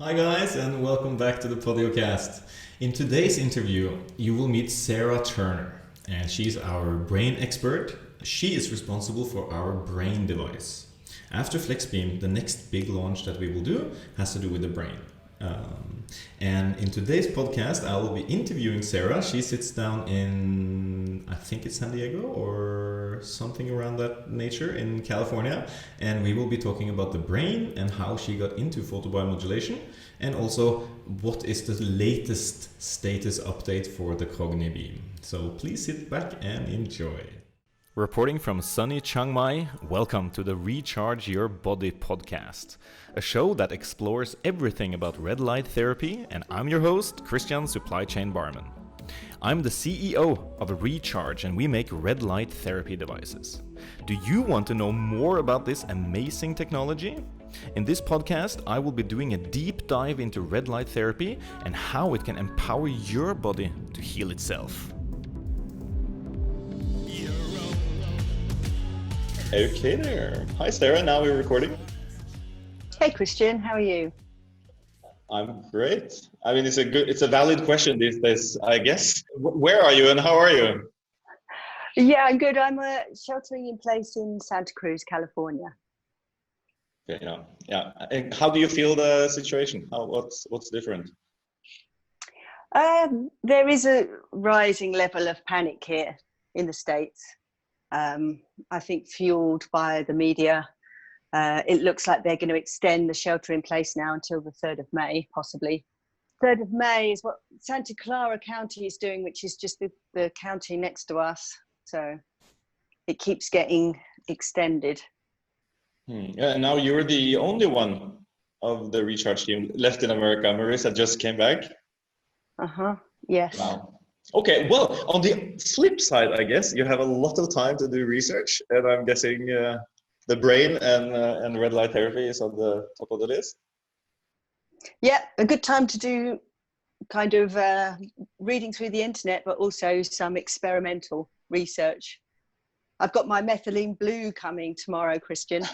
Hi guys, and welcome back to the Podiocast. In today's interview, you will meet Sarah Turner, and she's our brain expert. She is responsible for our brain device. After FlexBeam, the next big launch that we will do has to do with the brain. And in today's podcast, I will be interviewing Sarah. She sits down in, I think it's San Diego or something around that nature in California. And we will be talking about the brain and how she got into photobiomodulation, and also what is the latest status update for the CogniBeam. So please sit back and enjoy. Reporting from sunny Chiang Mai, welcome to the Recharge Your Body podcast, a show that explores everything about red light therapy, and I'm your host, Christian Supply Chain Barman. I'm the CEO of Recharge, and we make red light therapy devices. Do you want to know more about this amazing technology? In this podcast, I will be doing a deep dive into red light therapy and how it can empower your body to heal itself. Okay there. Hi Sarah, now we're recording. Hey Christian, how are you? I'm great. I mean, it's a valid question these days, I guess. Where are you and how are you? Yeah, I'm good. I'm sheltering in place in Santa Cruz, California. Okay, yeah. And how do you feel the situation? What's different? There is a rising level of panic here in the States. I think fueled by the media. It looks like they're going to extend the shelter in place now until the 3rd of May, possibly. 3rd of May is what Santa Clara County is doing, which is just the county next to us. So it keeps getting extended. Yeah, now you're the only one of the Recharge team left in America. Marissa just came back. Yes. Wow. Okay, well, on the flip side, I guess you have a lot of time to do research, and I'm guessing the brain and red light therapy is on the top of the list. Yeah, a good time to do kind of reading through the internet, but also some experimental research. I've got my methylene blue coming tomorrow, Christian,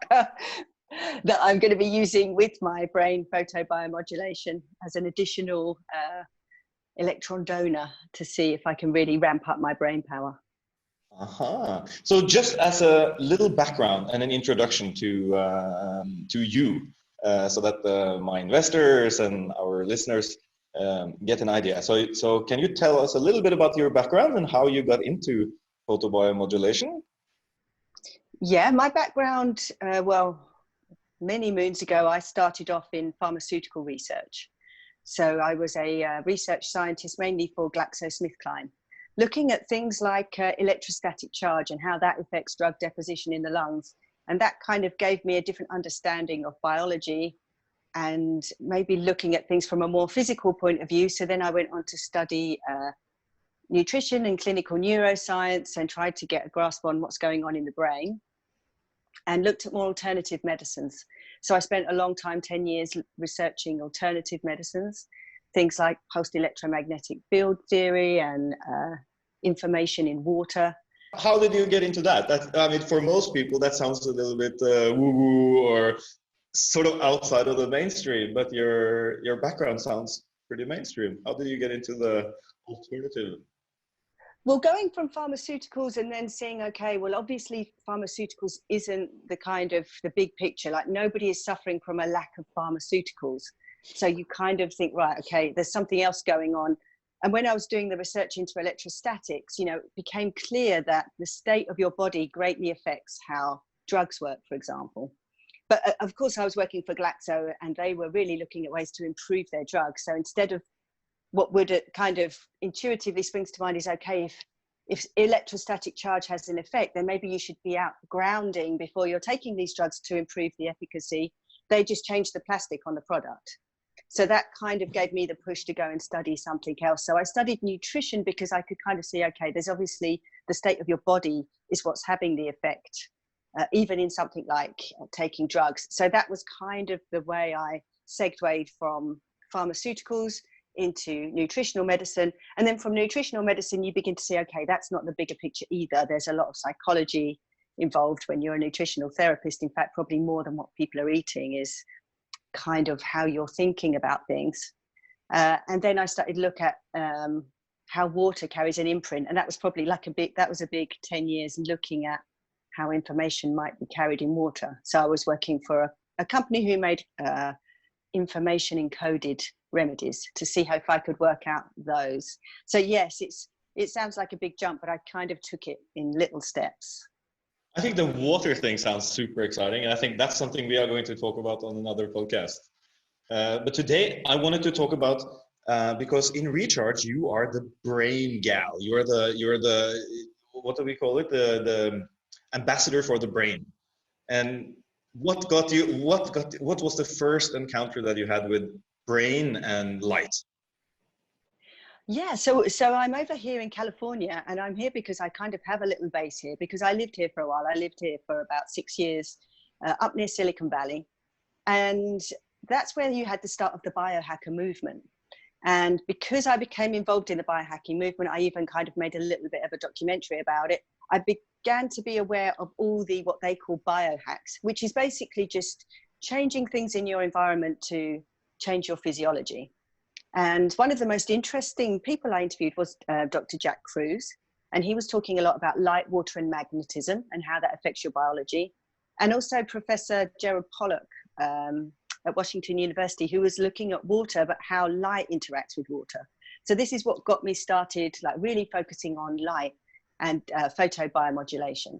that I'm going to be using with my brain photobiomodulation as an additional electron donor to see if I can really ramp up my brain power. So just as a little background and an introduction to you, so that my investors and our listeners get an idea. So can you tell us a little bit about your background and how you got into photobiomodulation? Yeah, my background, many moons ago, I started off in pharmaceutical research. So I was a research scientist mainly for GlaxoSmithKline, looking at things like electrostatic charge and how that affects drug deposition in the lungs. And that kind of gave me a different understanding of biology and maybe looking at things from a more physical point of view. So then I went on to study nutrition and clinical neuroscience and tried to get a grasp on what's going on in the brain and looked at more alternative medicines. So I spent a long time, 10 years, researching alternative medicines, things like pulsed electromagnetic field theory and information in water. How did you get into that? I mean, for most people, that sounds a little bit woo-woo or sort of outside of the mainstream, but your background sounds pretty mainstream. How did you get into the alternative? Well, going from pharmaceuticals and then seeing, okay, well, obviously pharmaceuticals isn't the kind of the big picture, like nobody is suffering from a lack of pharmaceuticals. So you kind of think, right, okay, there's something else going on. And when I was doing the research into electrostatics, it became clear that the state of your body greatly affects how drugs work, for example. But of course, I was working for Glaxo and they were really looking at ways to improve their drugs. So instead of what would kind of intuitively springs to mind is, okay, if electrostatic charge has an effect, then maybe you should be out grounding before you're taking these drugs to improve the efficacy. They just changed the plastic on the product. So that kind of gave me the push to go and study something else. So I studied nutrition because I could kind of see, okay, there's obviously the state of your body is what's having the effect, even in something like taking drugs. So that was kind of the way I segued from pharmaceuticals into nutritional medicine. And then from nutritional medicine, you begin to see, okay, that's not the bigger picture either. There's a lot of psychology involved when you're a nutritional therapist. In fact, probably more than what people are eating is kind of how you're thinking about things. And then I started to look at how water carries an imprint, and that was probably like a big 10 years looking at how information might be carried in water. So I was working for a company who made information encoded remedies to see how if I could work out those. So yes, it sounds like a big jump, but I kind of took it in little steps. I think the water thing sounds super exciting, and I think that's something we are going to talk about on another podcast. But today I wanted to talk about because in Recharge you are the brain gal. You're the what do we call it? The ambassador for the brain. And what was the first encounter that you had with brain and light? Yeah, so I'm over here in California, and I'm here because I kind of have a little base here because I lived here for a while. I lived here for about 6 years, up near Silicon Valley, and that's where you had the start of the biohacker movement. And because I became involved in the biohacking movement, I even kind of made a little bit of a documentary about it. I began to be aware of all the what they call biohacks, which is basically just changing things in your environment to change your physiology. And one of the most interesting people I interviewed was Dr. Jack Kruse. And he was talking a lot about light, water, and magnetism and how that affects your biology. And also Professor Gerald Pollack at Washington University, who was looking at water, but how light interacts with water. So this is what got me started, like really focusing on light and photobiomodulation.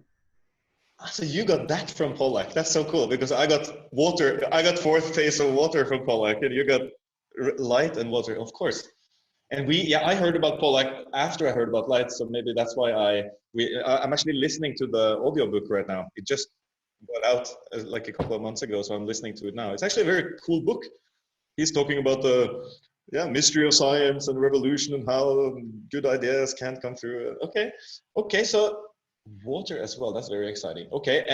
So you got that from Pollack. That's so cool because I got water. I got fourth phase of water from Pollack, and you got light and water, of course. And I heard about Pollack after I heard about light, so maybe that's why I'm actually listening to the audiobook right now. It just got out like a couple of months ago, so I'm listening to it now. It's actually a very cool book. He's talking about the mystery of science and revolution and how good ideas can come through. Okay, so water as well. That's very exciting. Okay,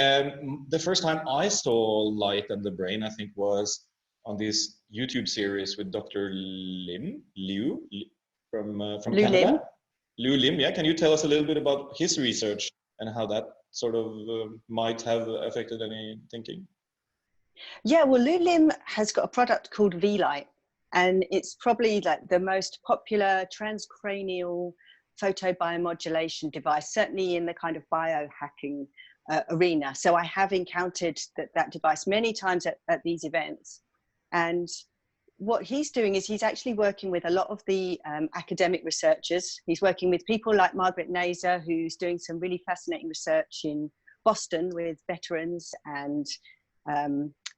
the first time I saw light and the brain, I think, was on this YouTube series with Dr. Liu from Lou Canada. Lim. Lou Lim, yeah. Can you tell us a little bit about his research and how that sort of might have affected any thinking? Yeah, well, Lou Lim has got a product called V-Light, and it's probably like the most popular transcranial photobiomodulation device, certainly in the kind of biohacking arena. So I have encountered that device many times at these events. And what he's doing is he's actually working with a lot of the academic researchers. He's working with people like Margaret Nazer, who's doing some really fascinating research in Boston with veterans and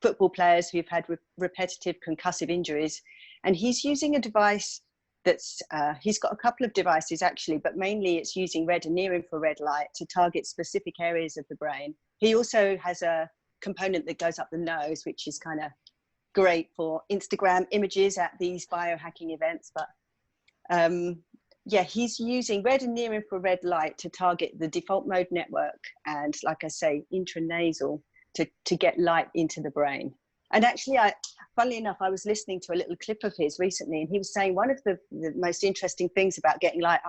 football players who've had repetitive concussive injuries. And he's using a device that's, he's got a couple of devices actually, but mainly it's using red and near infrared light to target specific areas of the brain. He also has a component that goes up the nose, which is kind of great for Instagram images at these biohacking events. But yeah, he's using red and near infrared light to target the default mode network and, like I say, intranasal to get light into the brain. And actually, funnily enough, I was listening to a little clip of his recently, and he was saying one of the most interesting things about getting light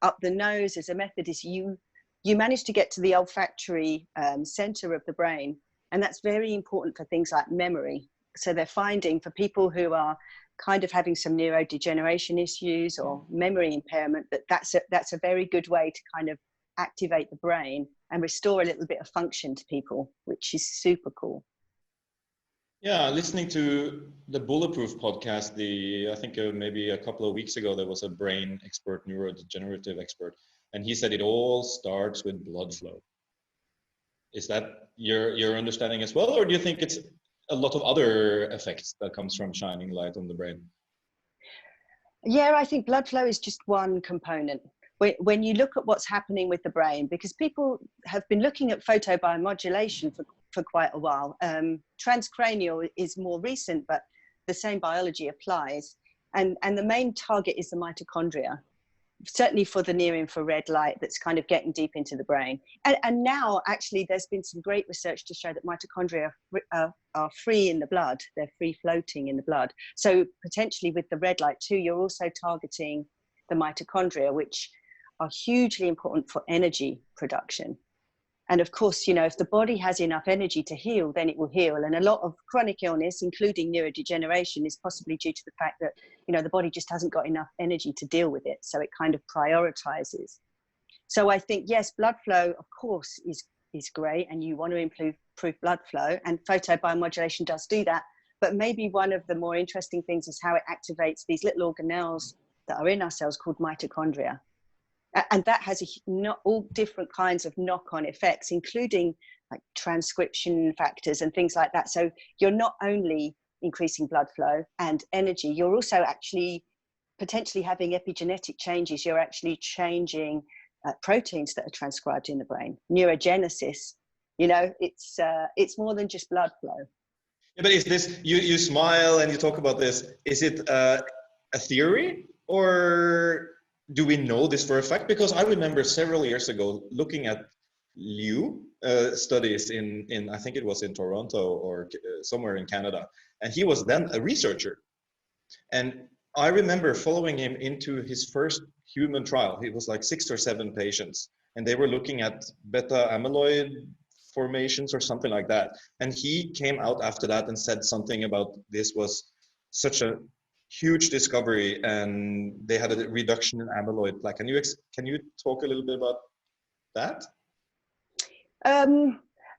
up the nose as a method is you manage to get to the olfactory center of the brain, and that's very important for things like memory. So they're finding for people who are kind of having some neurodegeneration issues or memory impairment, that's a very good way to kind of activate the brain and restore a little bit of function to people, which is super cool. Yeah, listening to the Bulletproof podcast, I think maybe a couple of weeks ago, there was a brain expert, neurodegenerative expert, and he said it all starts with blood flow. Is that your understanding as well, or do you think it's a lot of other effects that comes from shining light on the brain? Yeah, I think blood flow is just one component. When you look at what's happening with the brain, because people have been looking at photobiomodulation for quite a while. Transcranial is more recent, but the same biology applies. And the main target is the mitochondria, certainly for the near infrared light that's kind of getting deep into the brain. And now, actually, there's been some great research to show that mitochondria are free in the blood. They're free floating in the blood. So potentially with the red light too, you're also targeting the mitochondria, which are hugely important for energy production. And of course, you know, if the body has enough energy to heal, then it will heal. And a lot of chronic illness, including neurodegeneration, is possibly due to the fact that, you know, the body just hasn't got enough energy to deal with it. So it kind of prioritizes. So I think, yes, blood flow, of course, is great. And you want to improve blood flow. And photobiomodulation does do that. But maybe one of the more interesting things is how it activates these little organelles that are in our cells called mitochondria. And that has not all different kinds of knock-on effects, including like transcription factors and things like that. So you're not only increasing blood flow and energy, you're also actually potentially having epigenetic changes. You're actually changing proteins that are transcribed in the brain. Neurogenesis, you know, it's more than just blood flow. Yeah, but is this, you smile and you talk about this, is it a theory, or do we know this for a fact? Because I remember several years ago looking at Liu studies in I think it was in Toronto or somewhere in Canada, and he was then a researcher. And I remember following him into his first human trial. He was like 6 or 7 patients, and they were looking at beta amyloid formations or something like that. And he came out after that and said something about this was such a huge discovery, and they had a reduction in amyloid plaque. Can you talk a little bit about that?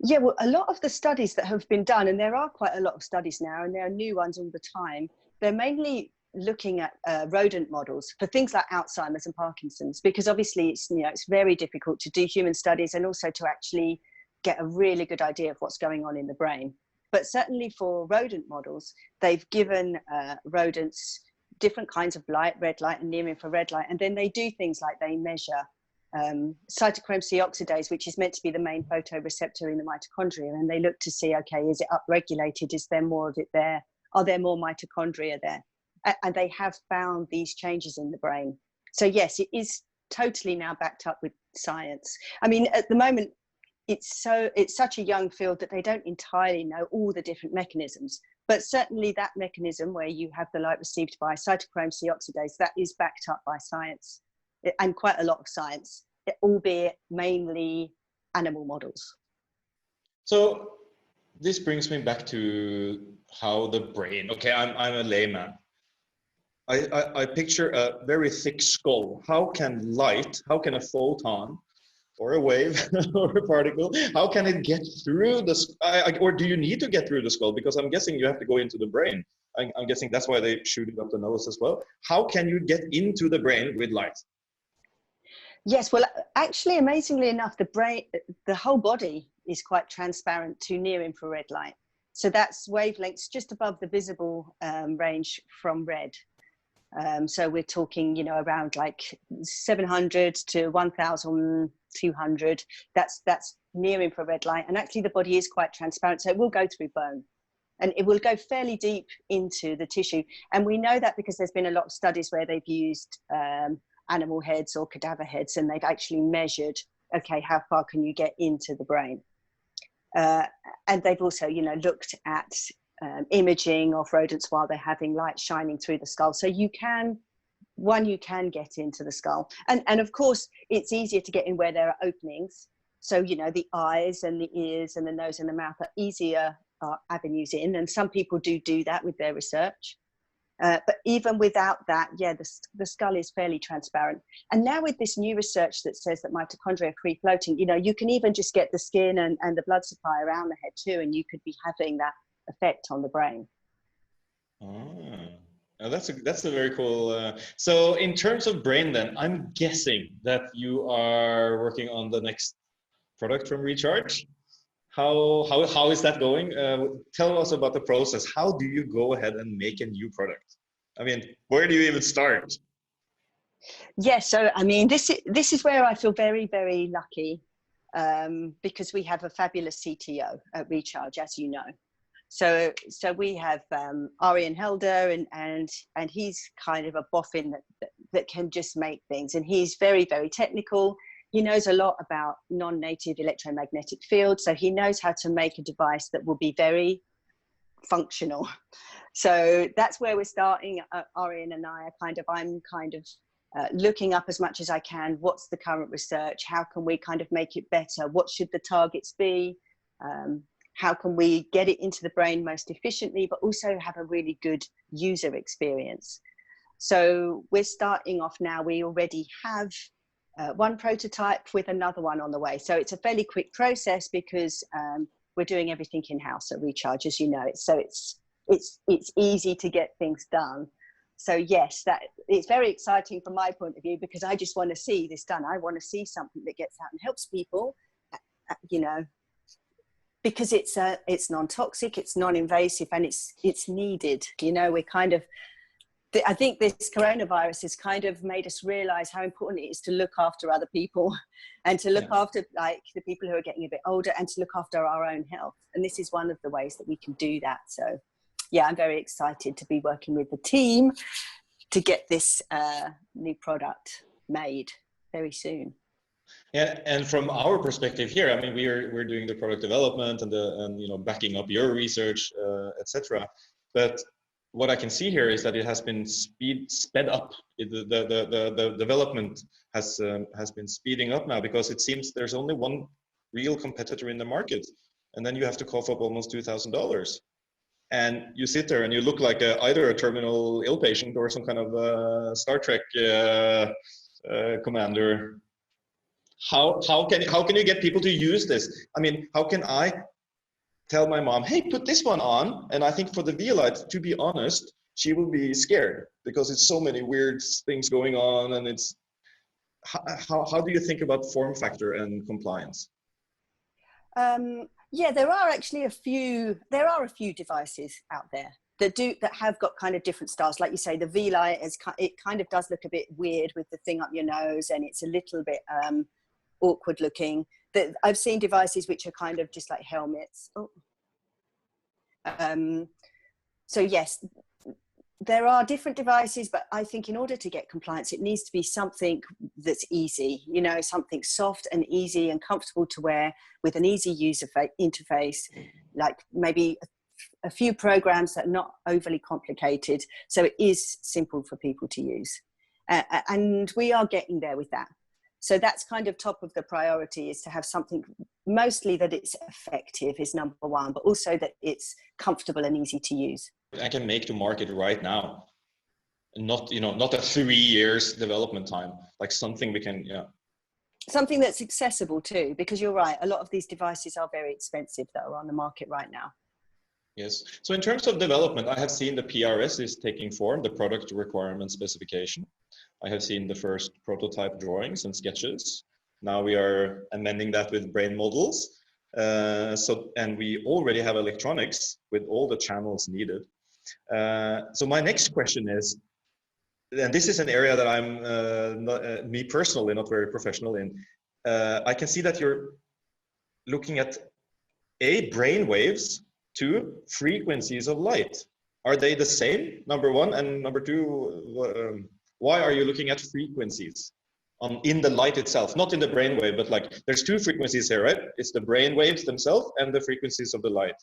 Yeah, well, a lot of the studies that have been done, and there are quite a lot of studies now, and there are new ones all the time, they're mainly looking at rodent models for things like Alzheimer's and Parkinson's, because obviously it's, you know, it's very difficult to do human studies and also to actually get a really good idea of what's going on in the brain. But certainly for rodent models, they've given rodents different kinds of light, red light and near-infrared light, and then they do things like they measure cytochrome C oxidase, which is meant to be the main photoreceptor in the mitochondria, and they look to see, okay, is it upregulated? Is there more of it there? Are there more mitochondria there? And they have found these changes in the brain. So yes, it is totally now backed up with science. I mean, at the moment, it's such a young field that they don't entirely know all the different mechanisms, but certainly that mechanism where you have the light received by cytochrome C oxidase, that is backed up by science, and quite a lot of science, albeit mainly animal models. So this brings me back to how the brain, okay, I'm a layman. I picture a very thick skull. How can a photon or a wave or a particle, how can it get through the, or do you need to get through the skull? Because I'm guessing you have to go into the brain. I'm guessing that's why they shoot it up the nose as well. How can you get into the brain with light? Yes, well, actually, amazingly enough, the whole body is quite transparent to near infrared light. So that's wavelengths just above the visible range from red. So we're talking, you know, around like 700 to 1,200. That's near infrared light. And actually the body is quite transparent. So it will go through bone and it will go fairly deep into the tissue. And we know that because there's been a lot of studies where they've used animal heads or cadaver heads, and they've actually measured, okay, how far can you get into the brain? And they've also, you know, looked at imaging of rodents while they're having light shining through the skull. So you can get into the skull. And of course, it's easier to get in where there are openings. So, you know, the eyes and the ears and the nose and the mouth are easier avenues in. And some people do that with their research. But even without that, yeah, the skull is fairly transparent. And now with this new research that says that mitochondria are free floating, you know, you can even just get the skin and the blood supply around the head too, and you could be having that effect on the brain. That's a very cool. So in terms of brain, then I'm guessing that you are working on the next product from Recharge. How is that going? Tell us about the process. How do you go ahead and make a new product? I mean, where do you even start? Yes, so I mean, this is where I feel very, very lucky, because we have a fabulous CTO at Recharge, as you know. So we have Arjen Helder, and he's kind of a boffin that can just make things, and he's very, very technical. He knows a lot about non-native electromagnetic fields, so he knows how to make a device that will be very functional. So that's where we're starting. Arjen and I are I'm kind of looking up as much as I can, what's the current research, how can we kind of make it better, what should the targets be, how can we get it into the brain most efficiently, but also have a really good user experience. So we're starting off now. We already have one prototype with another one on the way. So it's a fairly quick process because we're doing everything in-house at Recharge, as you know. So it's easy to get things done. So yes, that it's very exciting from my point of view, because I just want to see this done. I want to see something that gets out and helps people, you know, because it's non-toxic, it's non-invasive, and it's needed. You know, we're kind of, I think this coronavirus has kind of made us realize how important it is to look after other people and to look after like the people who are getting a bit older, and to look after our own health. And this is one of the ways that we can do that. So yeah, I'm very excited to be working with the team to get this new product made very soon. Yeah, and from our perspective here, I mean, we're doing the product development and you know, backing up your research, etc. But what I can see here is that it has been sped up. The development has been speeding up now, because it seems there's only one real competitor in the market, and then you have to cough up almost $2,000. And you sit there and you look like either a terminal ill patient or some kind of Star Trek commander. How can you get people to use this? I mean, how can I tell my mom, hey, put this one on? And I think for the Vialight, to be honest, she will be scared, because it's so many weird things going on. And it's how do you think about form factor and compliance? Yeah, there are a few devices out there that have got kind of different styles. Like you say, the Vialight it kind of does look a bit weird with the thing up your nose, and it's a little bit awkward looking. That I've seen devices which are kind of just like helmets. So yes, there are different devices, but I think in order to get compliance, it needs to be something that's easy, you know, something soft and easy and comfortable to wear, with an easy user interface, like maybe a few programs that are not overly complicated, so it is simple for people to use. And we are getting there with that. So that's kind of top of the priority, is to have something mostly that it's effective is number one, but also that it's comfortable and easy to use. I can make to market right now, not a 3 years development time, like something we can, something that's accessible too, because you're right, a lot of these devices are very expensive that are on the market right now. Yes. So in terms of development, I have seen the PRS is taking form, the product requirement specification. I have seen the first prototype drawings and sketches. Now we are amending that with brain models. And we already have electronics with all the channels needed. So my next question is, and this is an area that I'm, me personally, not very professional in. I can see that you're looking at brain waves, 2 frequencies of light. Are they the same, number one? And number two, why are you looking at frequencies in the light itself, not in the brainwave, but like there's 2 frequencies here, right? It's the brain waves themselves and the frequencies of the light.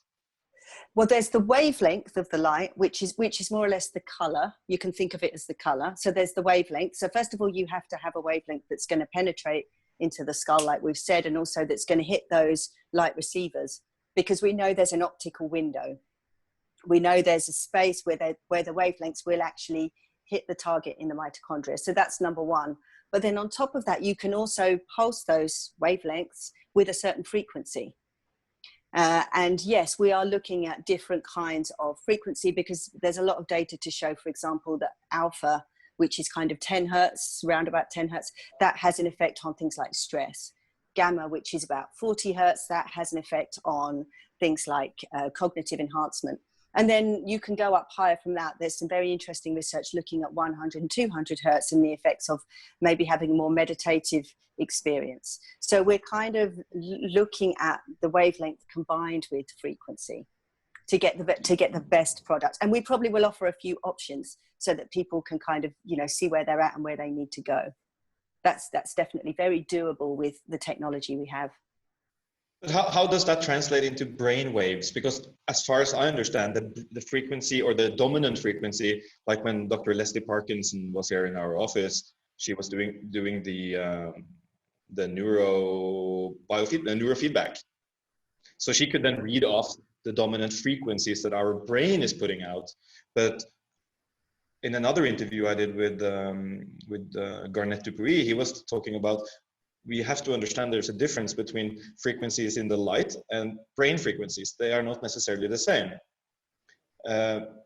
Well, there's the wavelength of the light, which is more or less the color. You can think of it as the color. So there's the wavelength. So first of all, you have to have a wavelength that's going to penetrate into the skull, like we've said, and also that's going to hit those light receivers, because we know there's an optical window. We know there's a space where the wavelengths will actually hit the target in the mitochondria. So that's number one. But then on top of that, you can also pulse those wavelengths with a certain frequency. And yes, we are looking at different kinds of frequency, because there's a lot of data to show, for example, that alpha, which is kind of 10 hertz, around about 10 hertz, that has an effect on things like stress. Gamma, which is about 40 hertz, that has an effect on things like cognitive enhancement. And then you can go up higher from that. There's some very interesting research looking at 100 and 200 hertz and the effects of maybe having a more meditative experience. So we're kind of looking at the wavelength combined with frequency to get the best product. And we probably will offer a few options so that people can kind of, see where they're at and where they need to go. That's definitely very doable with the technology we have. But how does that translate into brain waves? Because as far as I understand, the frequency or the dominant frequency, like when Dr. Leslie Parkinson was here in our office, she was doing the neurofeedback. So she could then read off the dominant frequencies that our brain is putting out. But in another interview I did with Garnet Dupuy, he was talking about we have to understand there's a difference between frequencies in the light and brain frequencies. They are not necessarily the same.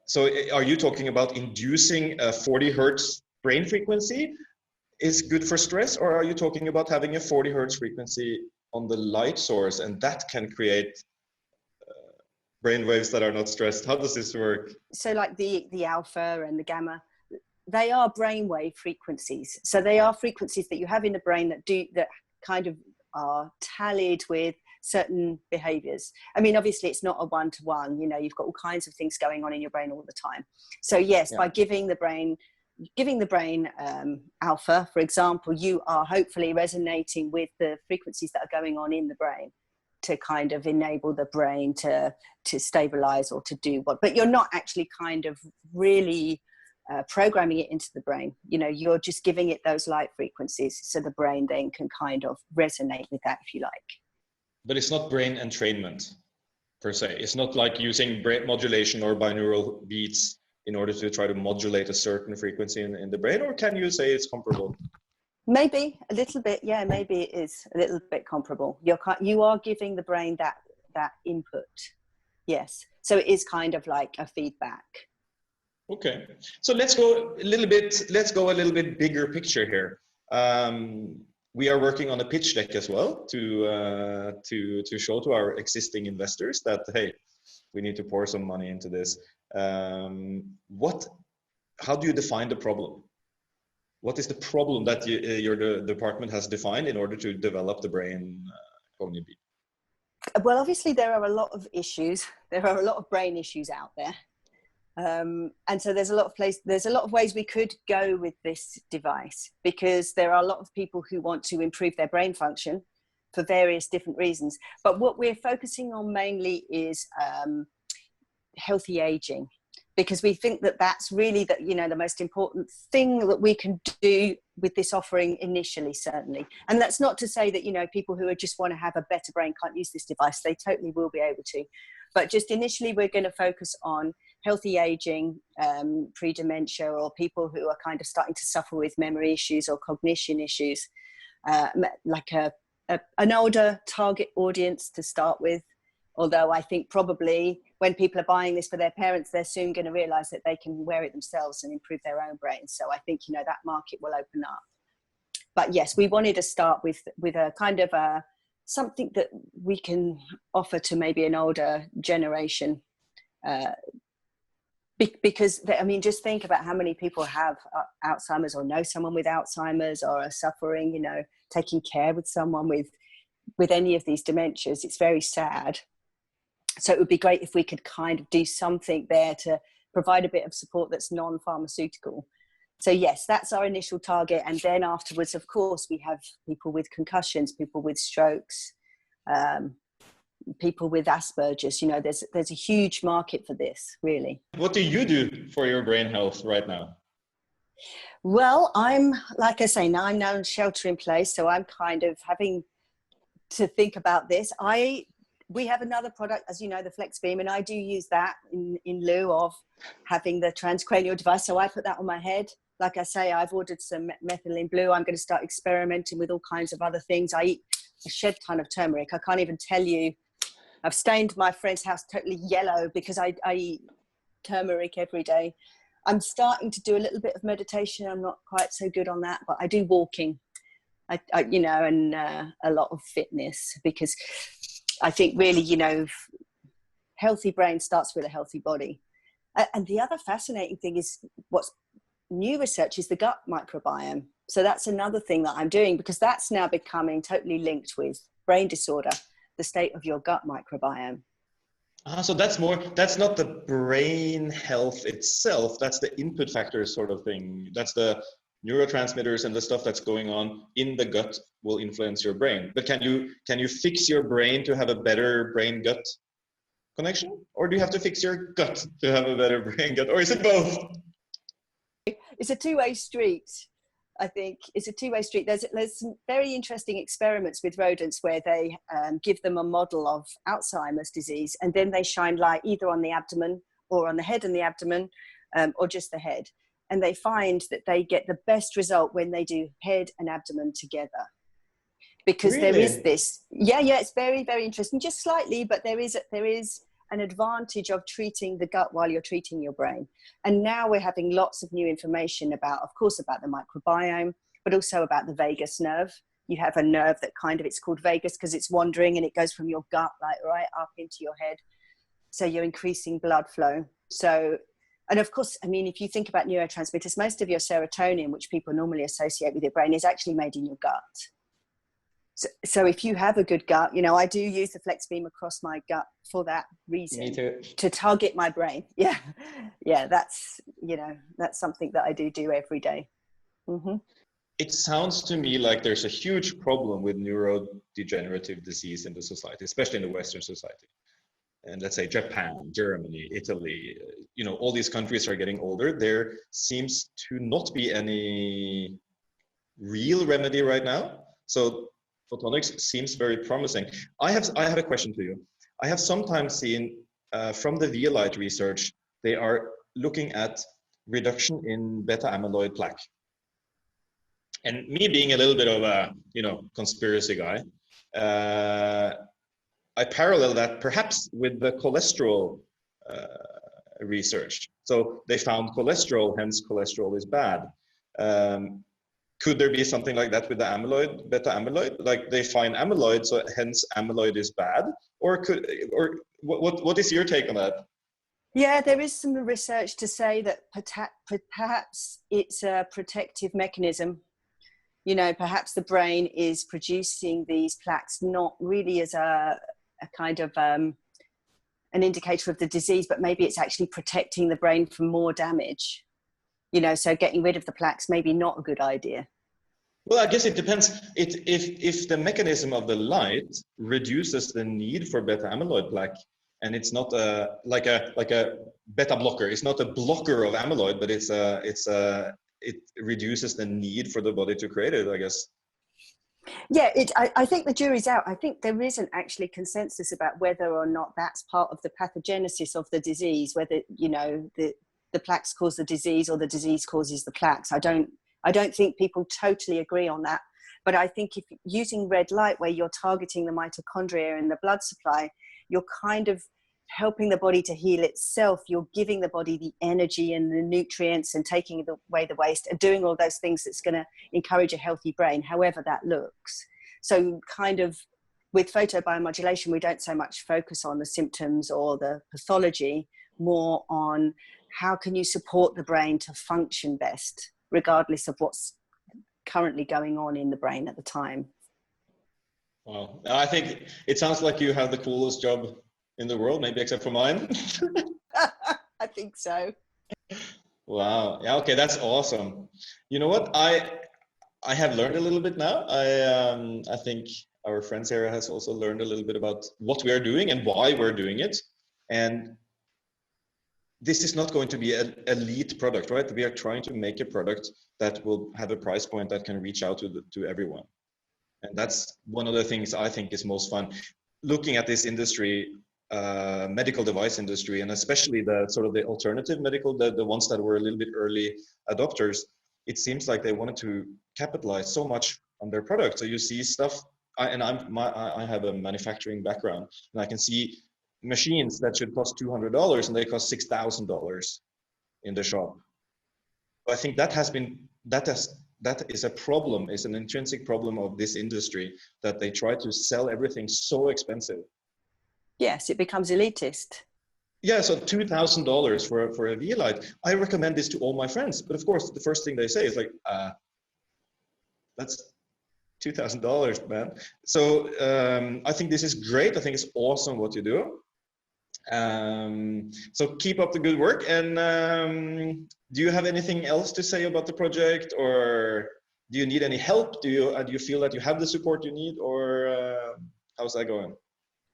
So are you talking about inducing a 40 hertz brain frequency is good for stress, or are you talking about having a 40 hertz frequency on the light source and that can create brain waves that are not stressed? How does this work? So like the alpha and the gamma, they are brainwave frequencies. So they are frequencies that you have in the brain that kind of are tallied with certain behaviors. I mean, obviously it's not a one-to-one, you know, you've got all kinds of things going on in your brain all the time. So yes, by giving the brain alpha, for example, you are hopefully resonating with the frequencies that are going on in the brain to kind of enable the brain to stabilize or to do what, but you're not actually kind of really programming it into the brain. You know, you're just giving it those light frequencies so the brain then can kind of resonate with that, if you like. But it's not brain entrainment per se. It's not like using brain modulation or binaural beats in order to try to modulate a certain frequency in the brain, or can you say it's comparable? Maybe a little bit, yeah, maybe it is a little bit comparable. You are giving the brain that input, yes. So it is kind of like a feedback. Okay, so let's go a little bit bigger picture here. We are working on a pitch deck as well to show to our existing investors that, hey, we need to pour some money into this. How do you define the problem? What is the problem that your department has defined in order to develop the brain Pony Beat? Well, obviously there are a lot of issues. There are a lot of brain issues out there. And so there's a lot of ways we could go with this device, because there are a lot of people who want to improve their brain function for various different reasons. But what we're focusing on mainly is healthy aging, because we think that that's really the most important thing that we can do with this offering initially, certainly. And that's not to say that, you know, people who just want to have a better brain can't use this device. They totally will be able to. But just initially, we're going to focus on healthy aging, pre-dementia, or people who are kind of starting to suffer with memory issues or cognition issues, like an older target audience to start with. Although I think probably when people are buying this for their parents, they're soon going to realize that they can wear it themselves and improve their own brains. So I think, you know, that market will open up. But yes, we wanted to start with a kind of something that we can offer to maybe an older generation. Because, I mean, just think about how many people have Alzheimer's or know someone with Alzheimer's or are suffering, you know, taking care with someone with any of these dementias. It's very sad. So it would be great if we could kind of do something there to provide a bit of support that's non-pharmaceutical. So yes, that's our initial target. And then afterwards, of course, we have people with concussions, people with strokes, people with Asperger's. You know, there's a huge market for this, really. What do you do for your brain health right now? Well, I'm, like I say, now I'm now in shelter in place. So I'm kind of having to think about this. We have another product, as you know, the FlexBeam, and I do use that in lieu of having the transcranial device. So I put that on my head. Like I say, I've ordered some methylene blue. I'm going to start experimenting with all kinds of other things. I eat a shed ton of turmeric. I can't even tell you. I've stained my friend's house totally yellow because I eat turmeric every day. I'm starting to do a little bit of meditation. I'm not quite so good on that, but I do walking, you know, and a lot of fitness, because I think really, you know, healthy brain starts with a healthy body. And the other fascinating thing is what's new research is the gut microbiome. So that's another thing that I'm doing, because that's now becoming totally linked with brain disorder, the state of your gut microbiome. So that's not the brain health itself. That's the input factor sort of thing. That's the neurotransmitters and the stuff that's going on in the gut will influence your brain. But can you fix your brain to have a better brain gut connection? Or do you have to fix your gut to have a better brain gut? Or is it both? It's a two-way street. I think it's a two-way street. There's some very interesting experiments with rodents where they give them a model of Alzheimer's disease, and then they shine light either on the abdomen or on the head and the abdomen, or just the head. And they find that they get the best result when they do head and abdomen together. Because there is this, it's very, very interesting, just slightly, but there is an advantage of treating the gut while you're treating your brain. And now we're having lots of new information about, of course, about the microbiome, but also about the vagus nerve. You have a nerve that it's called vagus because it's wandering and it goes from your gut, like right up into your head. So you're increasing blood flow. So, and of course, I mean, if you think about neurotransmitters, most of your serotonin, which people normally associate with your brain, is actually made in your gut. So if you have a good gut, I do use the flex beam across my gut for that reason. Me too. To target my brain. Yeah, that's something that I do every day. Mm-hmm. It sounds to me like there's a huge problem with neurodegenerative disease in the society, especially in the Western society. And let's say Japan, Germany, Italy, all these countries are getting older. There seems to not be any real remedy right now. So photonics seems very promising. I have a question to you. I have sometimes seen from the Vielight research, they are looking at reduction in beta amyloid plaque. And me being a little bit of a conspiracy guy, I parallel that perhaps with the cholesterol research. So they found cholesterol, hence cholesterol is bad. Could there be something like that with the amyloid, beta amyloid? Like they find amyloid, so hence amyloid is bad? Or what is your take on that? Yeah, there is some research to say that perhaps it's a protective mechanism. Perhaps the brain is producing these plaques not really as a kind of an indicator of the disease, but maybe it's actually protecting the brain from more damage. So getting rid of the plaques maybe not a good idea. Well, I guess it depends. If the mechanism of the light reduces the need for beta amyloid plaque, and it's not like a beta blocker. It's not a blocker of amyloid, but it reduces the need for the body to create it, I guess. Yeah, I think the jury's out. I think there isn't actually consensus about whether or not that's part of the pathogenesis of the disease, whether, the plaques cause the disease or the disease causes the plaques. I don't think people totally agree on that. But I think if using red light where you're targeting the mitochondria in the blood supply, you're kind of helping the body to heal itself. You're giving the body the energy and the nutrients and taking away the waste and doing all those things that's going to encourage a healthy brain, however that looks. So kind of with photobiomodulation, we don't so much focus on the symptoms or the pathology, more on how can you support the brain to function best, regardless of what's currently going on in the brain at the time. Wow. I think it sounds like you have the coolest job in the world, maybe except for mine. I think so. Wow. Yeah. Okay. That's awesome. You know what? I have learned a little bit now. I think our friend Sarah has also learned a little bit about what we are doing and why we're doing it. And this is not going to be an elite product, right? We are trying to make a product that will have a price point that can reach out to everyone. And that's one of the things I think is most fun. Looking at this industry, medical device industry, and especially the sort of the alternative medical, the ones that were a little bit early adopters, it seems like they wanted to capitalize so much on their product. So you see stuff, I have a manufacturing background, and I can see machines that should cost $200 and they cost $6,000 in the shop. I think that is a problem, is an intrinsic problem of this industry, that they try to sell everything so expensive. Yes, it becomes elitist. Yeah, so $2,000 for a Vielight. I recommend this to all my friends, but of course the first thing they say is like, that's $2,000, man. So I think this is great. I think it's awesome what you do. So keep up the good work. And do you have anything else to say about the project, or do you need any help? Do you feel that you have the support you need, or how's that going?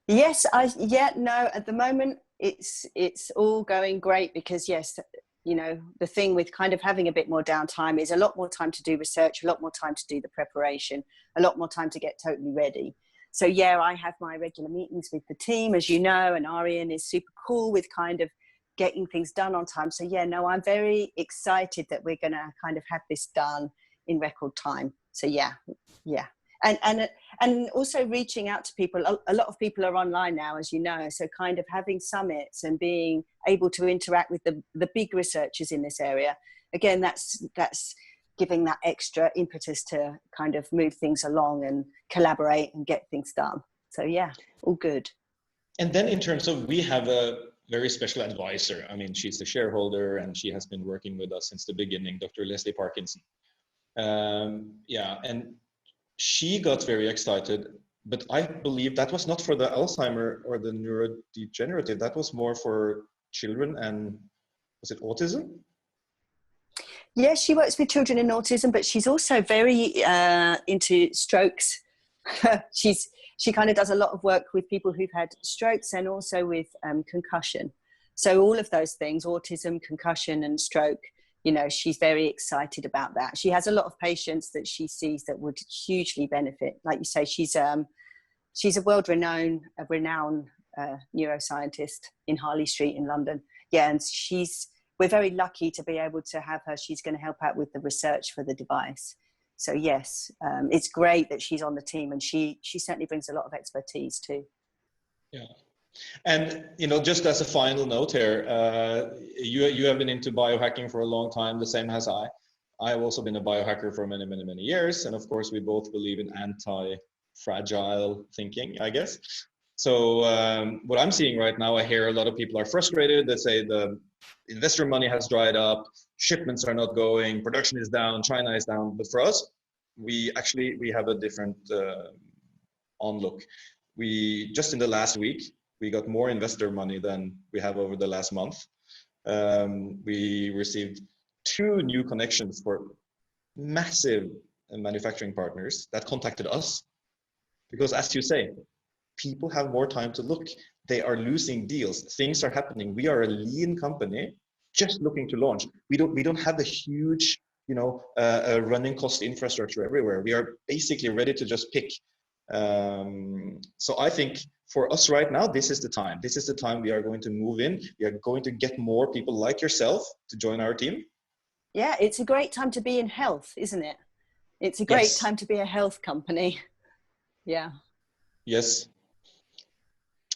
Yes, at the moment it's all going great, because yes, you know, the thing with kind of having a bit more downtime is a lot more time to do research, a lot more time to do the preparation, a lot more time to get totally ready. So yeah, I have my regular meetings with the team, as you know, and Arian is super cool with kind of getting things done on time. So yeah, no, I'm very excited that we're going to kind of have this done in record time. So yeah. And also reaching out to people. A lot of people are online now, as you know, so kind of having summits and being able to interact with the big researchers in this area. Again, that's giving that extra impetus to kind of move things along and collaborate and get things done. So yeah, all good. And then in terms of, we have a very special advisor. I mean, she's the shareholder and she has been working with us since the beginning, Dr. Leslie Parkinson. And she got very excited, but I believe that was not for the Alzheimer or the neurodegenerative. That was more for children and, was it autism? Yeah, she works with children in autism, but she's also very into strokes. She kind of does a lot of work with people who've had strokes and also with concussion. So all of those things, autism, concussion and stroke, you know, she's very excited about that. She has a lot of patients that she sees that would hugely benefit. Like you say, she's a renowned neuroscientist in Harley Street in London. Yeah, and we're very lucky to be able to have her. She's going to help out with the research for the device. So yes, it's great that she's on the team, and she certainly brings a lot of expertise too. Yeah. And, you know, just as a final note here, you have been into biohacking for a long time, the same as I. I've also been a biohacker for many, many, many years. And of course, we both believe in anti-fragile thinking, I guess. So what I'm seeing right now, I hear a lot of people are frustrated. They say the investor money has dried up, shipments are not going, production is down, China is down. But for us, we have a different onlook. We just in the last week, we got more investor money than we have over the last month. We received 2 new connections for massive manufacturing partners that contacted us. Because as you say, people have more time to look. They are losing deals. Things are happening. We are a lean company just looking to launch. We don't have a huge, you know, running cost infrastructure everywhere. We are basically ready to just pick. So I think for us right now, this is the time. This is the time we are going to move in. We are going to get more people like yourself to join our team. Yeah, it's a great time to be in health, isn't it? It's a great time to be a health company. Yeah. Yes.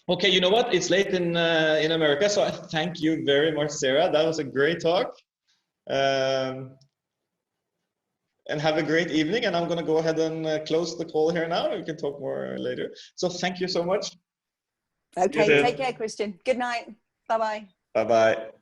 Okay, you know what? It's late in America, so I thank you very much, Sarah. That was a great talk. And have a great evening. And I'm going to go ahead and close the call here now. We can talk more later. So thank you so much. Okay, take care, Christian. Good night. Bye-bye. Bye-bye.